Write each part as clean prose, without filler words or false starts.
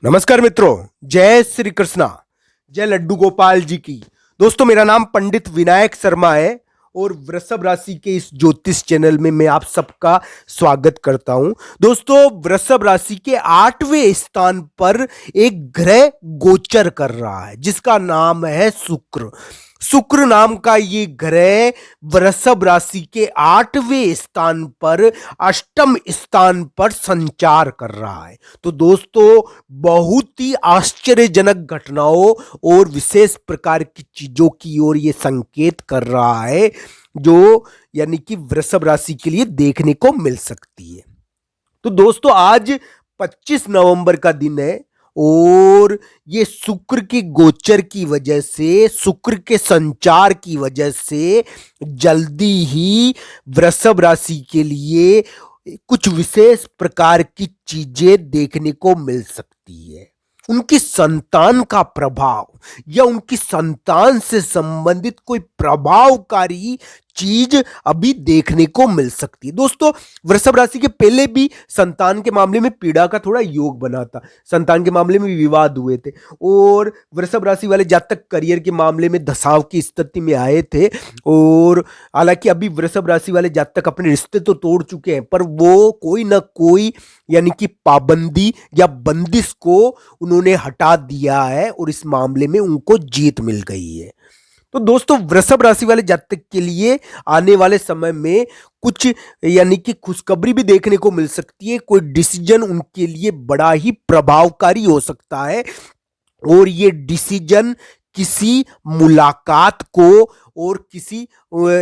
नमस्कार मित्रों, जय श्री कृष्णा, जय लड्डू गोपाल जी की। दोस्तों, मेरा नाम पंडित विनायक शर्मा है और वृषभ राशि के इस ज्योतिष चैनल में मैं आप सबका स्वागत करता हूं। दोस्तों, वृषभ राशि के 8वें स्थान पर एक ग्रह गोचर कर रहा है जिसका नाम है शुक्र। शुक्र नाम का ये ग्रह वृषभ राशि के 8वें स्थान पर अष्टम स्थान पर संचार कर रहा है। तो दोस्तों, बहुत ही आश्चर्यजनक घटनाओं और विशेष प्रकार की चीजों की ओर ये संकेत कर रहा है जो यानी कि वृषभ राशि के लिए देखने को मिल सकती है। तो दोस्तों, आज 25 नवंबर का दिन है और ये शुक्र की गोचर की वजह से, शुक्र के संचार की वजह से जल्दी ही वृषभ राशि के लिए कुछ विशेष प्रकार की चीजें देखने को मिल सकती है। उनकी संतान का प्रभाव या उनकी संतान से संबंधित कोई प्रभावकारी चीज अभी देखने को मिल सकती है। दोस्तों, वृषभ राशि के पहले भी संतान के मामले में पीड़ा का थोड़ा योग बना था, संतान के मामले में विवाद हुए थे और वृषभ राशि वाले जातक करियर के मामले में धसाव की स्थिति में आए थे। और हालांकि अभी वृषभ राशि वाले जातक अपने रिश्ते तो तोड़ चुके हैं, पर वो कोई ना कोई यानी कि पाबंदी या बंदिश को उन्होंने हटा दिया है और इस मामले में उनको जीत मिल गई है। तो दोस्तों, वृषभ राशि वाले जातक के लिए आने वाले समय में कुछ यानी कि खुशखबरी भी देखने को मिल सकती है। कोई डिसीजन उनके लिए बड़ा ही प्रभावकारी हो सकता है और ये डिसीजन किसी मुलाकात को और किसी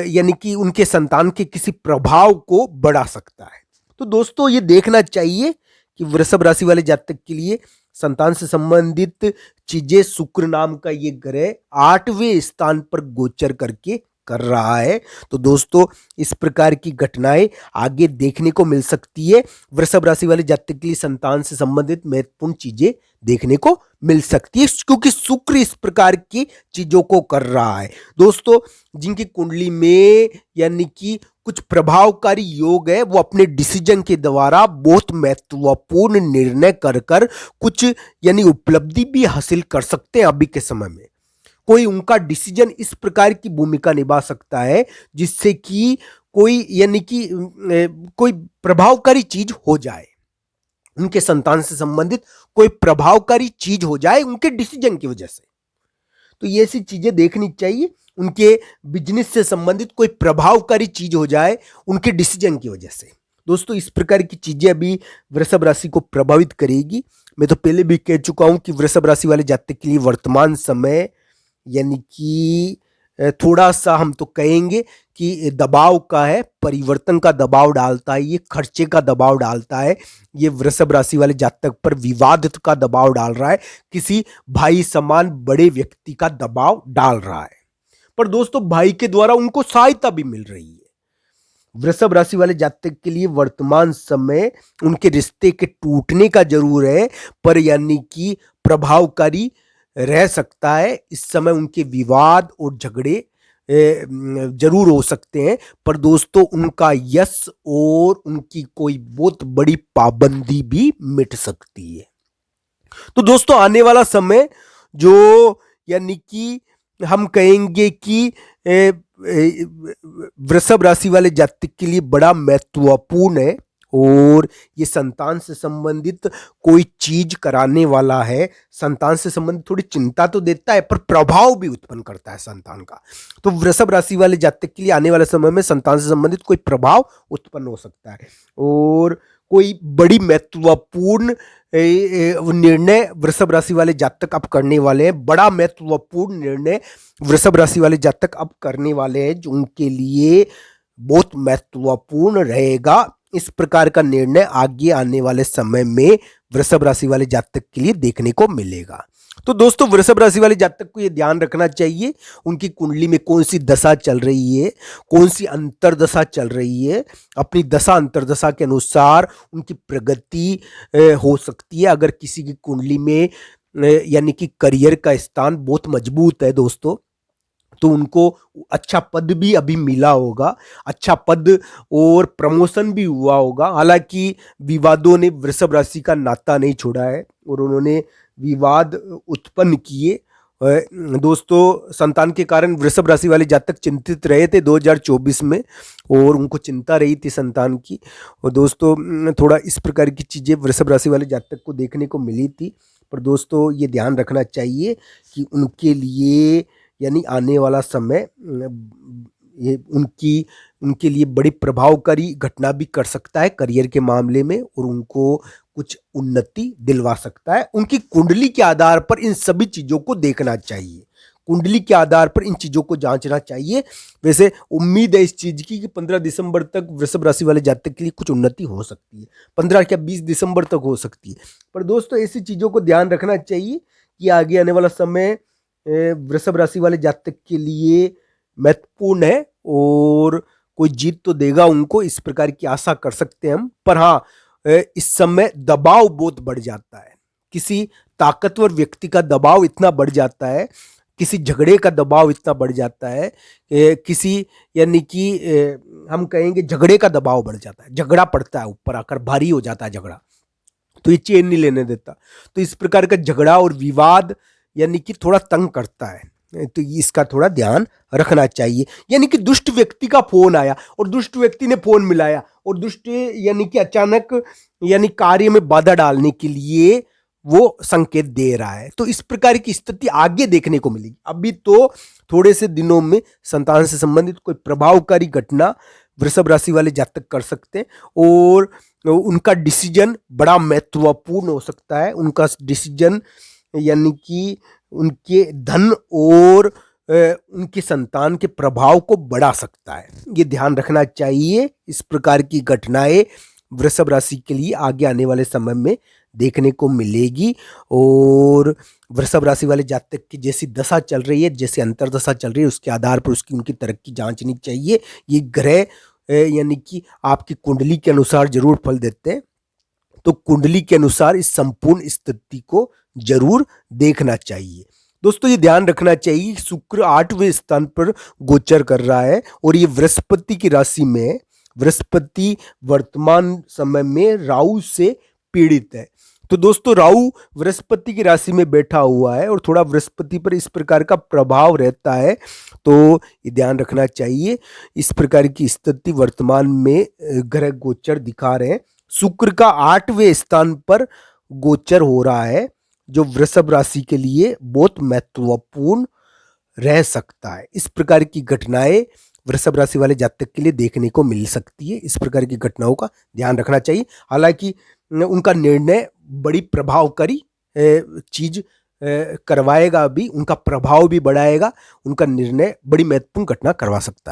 यानी कि उनके संतान के किसी प्रभाव को बढ़ा सकता है। तो दोस्तों, ये देखना चाहिए कि वृषभ राशि वाले जातक के लिए संतान से संबंधित चीजें शुक्र नाम का ये ग्रह 8वें स्थान पर गोचर करके कर रहा है। तो दोस्तों, इस प्रकार की घटनाएं आगे देखने को मिल सकती है। वृषभ राशि वाले जातक के लिए संतान से संबंधित महत्वपूर्ण चीजें देखने को मिल सकती है क्योंकि शुक्र इस प्रकार की चीजों को कर रहा है। दोस्तों, जिनकी कुंडली में यानी कि कुछ प्रभावकारी योग है, वो अपने डिसीजन के द्वारा बहुत महत्वपूर्ण निर्णय कर कर कुछ यानी उपलब्धि भी हासिल कर सकते हैं। अभी के समय में कोई उनका डिसीजन इस प्रकार की भूमिका निभा सकता है जिससे कि कोई यानी कि कोई प्रभावकारी चीज हो जाए, उनके संतान से संबंधित कोई प्रभावकारी चीज हो जाए उनके डिसीजन की वजह से। तो ये ऐसी चीजें देखनी चाहिए। उनके बिजनेस से संबंधित कोई प्रभावकारी चीज हो जाए उनके डिसीजन की वजह से। दोस्तों, इस प्रकार की चीजें अभी वृषभ राशि को प्रभावित करेगी। मैं तो पहले भी कह चुका हूं कि वृषभ राशि वाले जातक के लिए वर्तमान समय यानी कि थोड़ा सा हम तो कहेंगे कि दबाव का है, परिवर्तन का दबाव डालता है, ये खर्चे का दबाव डालता है, ये वृषभ राशि वाले जातक पर विवाद का दबाव डाल रहा है, किसी भाई समान बड़े व्यक्ति का दबाव डाल रहा है। पर दोस्तों, भाई के द्वारा उनको सहायता भी मिल रही है। वृषभ राशि वाले जातक के लिए वर्तमान समय उनके रिश्ते के टूटने का जरूर है, पर यानी कि प्रभावकारी रह सकता है। इस समय उनके विवाद और झगड़े जरूर हो सकते हैं, पर दोस्तों उनका यश और उनकी कोई बहुत बड़ी पाबंदी भी मिट सकती है। तो दोस्तों, आने वाला समय जो यानी कि हम कहेंगे कि वृषभ राशि वाले जातक के लिए बड़ा महत्वपूर्ण है और ये संतान से संबंधित कोई चीज कराने वाला है। संतान से संबंधित थोड़ी चिंता तो देता है पर प्रभाव भी उत्पन्न करता है संतान का। तो वृषभ राशि वाले जातक के लिए आने वाले समय में संतान से संबंधित कोई प्रभाव उत्पन्न हो सकता है और कोई बड़ी महत्वपूर्ण निर्णय वृषभ राशि वाले जातक अब करने वाले हैं। बड़ा महत्वपूर्ण निर्णय वृषभ राशि वाले जातक अब करने वाले हैं जो उनके लिए बहुत महत्वपूर्ण रहेगा। इस प्रकार का निर्णय आगे आने वाले समय में वृषभ राशि वाले जातक के लिए देखने को मिलेगा। तो दोस्तों, वृषभ राशि वाले जातक को यह ध्यान रखना चाहिए उनकी कुंडली में कौन सी दशा चल रही है, कौन सी अंतरदशा चल रही है। अपनी दशा अंतरदशा के अनुसार उनकी प्रगति हो सकती है। अगर किसी की कुंडली में यानी कि करियर का स्थान बहुत मजबूत है दोस्तों, तो उनको अच्छा पद भी अभी मिला होगा, अच्छा पद और प्रमोशन भी हुआ होगा। हालांकि विवादों ने वृषभ राशि का नाता नहीं छोड़ा है और उन्होंने विवाद उत्पन्न किए। दोस्तों, संतान के कारण वृषभ राशि वाले जातक चिंतित रहे थे 2024 में, और उनको चिंता रही थी संतान की। और दोस्तों, थोड़ा इस प्रकार की चीज़ें वृषभ राशि वाले जातक को देखने को मिली थी। पर दोस्तों, ये ध्यान रखना चाहिए कि उनके लिए यानी आने वाला समय ये उनके लिए बड़ी प्रभावकारी घटना भी कर सकता है करियर के मामले में, और उनको कुछ उन्नति दिलवा सकता है। उनकी कुंडली के आधार पर इन सभी चीज़ों को देखना चाहिए, कुंडली के आधार पर इन चीज़ों को जांचना चाहिए। वैसे उम्मीद है इस चीज़ की कि 15 दिसंबर तक वृषभ राशि वाले जातक के लिए कुछ उन्नति हो सकती है, 15 या 20 दिसंबर तक हो सकती है। पर दोस्तों, ऐसी चीज़ों को ध्यान रखना चाहिए कि आगे आने वाला समय वृषभ राशि वाले जातक के लिए महत्वपूर्ण है और कोई जीत तो देगा उनको, इस प्रकार की आशा कर सकते हैं हम। पर हाँ, इस समय दबाव बहुत बढ़ जाता है, किसी ताकतवर व्यक्ति का दबाव इतना बढ़ जाता है, किसी झगड़े का दबाव इतना बढ़ जाता है, किसी यानी कि हम कहेंगे झगड़े का दबाव बढ़ जाता है, झगड़ा पड़ता है, ऊपर आकर भारी हो जाता है झगड़ा, तो ये चैन नहीं लेने देता। तो इस प्रकार का झगड़ा और विवाद यानी कि थोड़ा तंग करता है, तो इसका थोड़ा ध्यान रखना चाहिए। यानी कि दुष्ट व्यक्ति का फोन आया और दुष्ट व्यक्ति ने फोन मिलाया, और दुष्ट यानी कि अचानक यानी कार्य में बाधा डालने के लिए वो संकेत दे रहा है। तो इस प्रकार की स्थिति आगे देखने को मिलेगी। अभी तो थोड़े से दिनों में संतान से संबंधित कोई प्रभावकारी घटना वृषभ राशि वाले जातक कर सकते हैं, और उनका डिसीजन बड़ा महत्वपूर्ण हो सकता है। उनका डिसीजन यानी कि उनके धन और उनके संतान के प्रभाव को बढ़ा सकता है। ये ध्यान रखना चाहिए। इस प्रकार की घटनाएं वृषभ राशि के लिए आगे आने वाले समय में देखने को मिलेगी, और वृषभ राशि वाले जातक की जैसी दशा चल रही है, जैसे अंतरदशा चल रही है, उसके आधार पर उसकी उनकी तरक्की जांचनी चाहिए। ये ग्रह यानी कि आपकी कुंडली के अनुसार जरूर फल देते हैं, तो कुंडली के अनुसार इस संपूर्ण स्थिति को जरूर देखना चाहिए। दोस्तों, ये ध्यान रखना चाहिए, शुक्र 8वें स्थान पर गोचर कर रहा है और ये बृहस्पति की राशि में है। बृहस्पति वर्तमान समय में राहु से पीड़ित है। तो दोस्तों, राहु बृहस्पति की राशि में बैठा हुआ है और थोड़ा बृहस्पति पर इस प्रकार का प्रभाव रहता है, तो ये ध्यान रखना चाहिए। इस प्रकार की स्थिति वर्तमान में ग्रह गोचर दिखा रहे हैं। शुक्र का 8वें स्थान पर गोचर हो रहा है, जो वृषभ राशि के लिए बहुत महत्वपूर्ण रह सकता है। इस प्रकार की घटनाएं वृषभ राशि वाले जातक के लिए देखने को मिल सकती है। इस प्रकार की घटनाओं का ध्यान रखना चाहिए। हालांकि उनका निर्णय बड़ी प्रभावकारी चीज करवाएगा, भी उनका प्रभाव भी बढ़ाएगा, उनका निर्णय बड़ी महत्वपूर्ण घटना करवा सकता है।